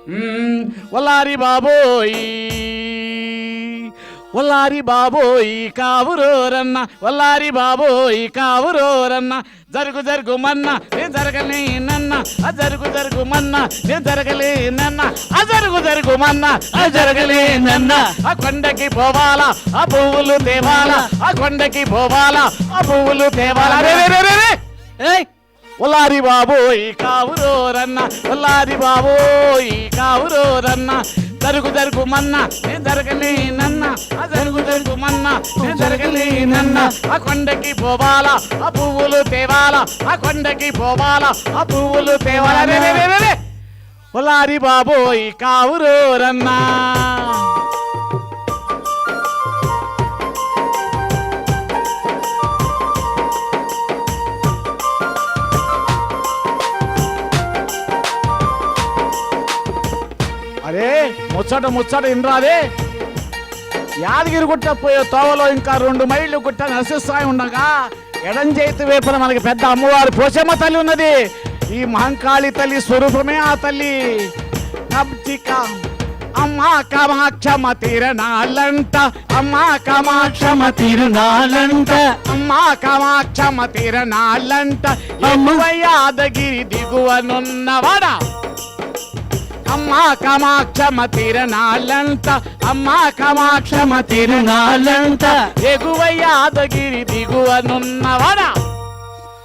ఒల్లారి బాబోయ్ ఒల్లారి బాబోయ్ కావురోరన్న ఒల్లారి బాబోయ్ కావురోరన్న జరుగు జరుగుమన్న నేను జరగలేనన్న జరుగుమన్న నేను జరగలేనన్న జరుగుమన్న జరగలేనన్న ఆ కొండకి పోవాలా ఆ పువ్వులు తేవాలా ఆ కొండకి పోవాలా ఆ పువ్వులు తేవాలా ఒల్లారి బాబోయ్ కావురోరన్న ఒల్లారి బాబోయ్ కావురోరన్న జరుగుమన్న నేను జరగలేనన్న జరుగుమన్న నేను జరగలేనన్న ఆ కొండకి పోవాలా ఆ పువ్వులు తేవాలా ఆ కొండకి పోవాలా ఆ పువ్వులు తేవాలా ఒల్లారి బాబోయ్ కావురోరన్న అరే ముచ్చట ఇన్రాదే యాదగిరి గుట్ట పోయే తోవలో ఇంకా 2 మైళ్ళు గుట్ట నరసింహస్వామి ఉండగా ఎడం చేతి వైపున మనకి పెద్ద అమ్మవారి పోచమ్మ తల్లి ఉన్నది. ఈ మహంకాళి తల్లి స్వరూపమే ఆ తల్లి. అమ్మా కామాక్షమ తీరనాలంట అమ్మా కామాక్షమ తీరనాలంట అమ్మా కామాక్షమ తీరనాలంట ఎగువ యాదగిరి దిగువనున్నవాడా అమ్మా కామాక్షమ తీరనాలంట అమ్మా కామాక్షమ తీరనాలంట ఎగువ యాదగిరి దిగువనున్నవాడా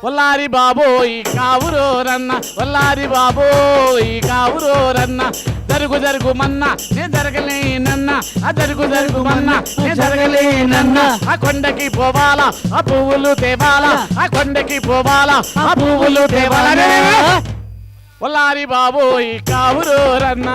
ఒల్లారి బాబోయ్ కావురోరన్న ఒల్లారి బాబోయ్ కావురోరన్న జరుగుమన్న నేను జరగలేనన్న జరుగుమన్న నేను జరగలేనన్న ఆ కొండకి పోవాలా ఆ పువ్వులు తేవాలా ఆ కొండకి పోవాలా ఆ పువ్వులు తేవాలా ఒల్లారి బాబోయ్ కావురోరన్న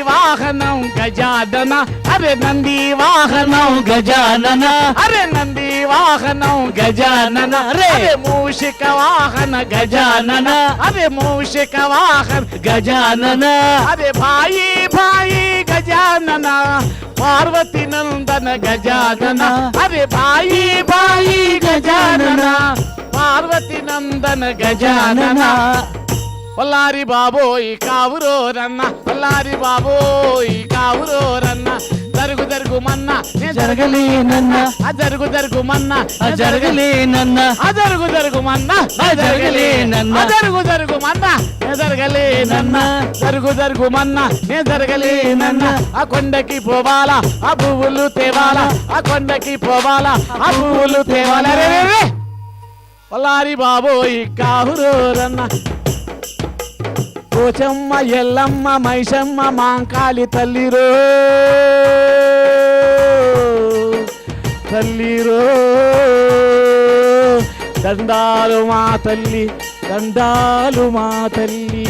వాహనం గజానన అరే నంది వాహనం గజానన అరే నంది వాహనం గజానన అరే మూషిక వాహన గజానన అరే మూషిక వాహన గజానన అరే భాయి గజానన పార్వతి నందన గజానన అరే భాయి గజానన పార్వతి నందన గజానన ఒల్లారి బాబోయ్ కావురోరన్న ఒల్లారి బాబోయ్ కావురోరన్న జరుగుమన్న నేను జరగలేనన్న జరుగుమన్న జరగలేనన్న జరుగుమన్న జరగలేనన్న జరుగుమన్న నేను జరగలేనన్న జరుగుమన్న నేను జరగలేనన్న ఆ కొండకి పోవాలా ఆ పువ్వులు తేవాలా ఆ కొండకి పోవాలా ఆ పువ్వులు తేవాలా ఒల్లారి బాబోయ్ కావురోరన్న పోచమ్మ ఎల్లమ్మ మైసమ్మ మాంకాళి తల్లిరో దండాలు మా తల్లి దండాలు మా తల్లి.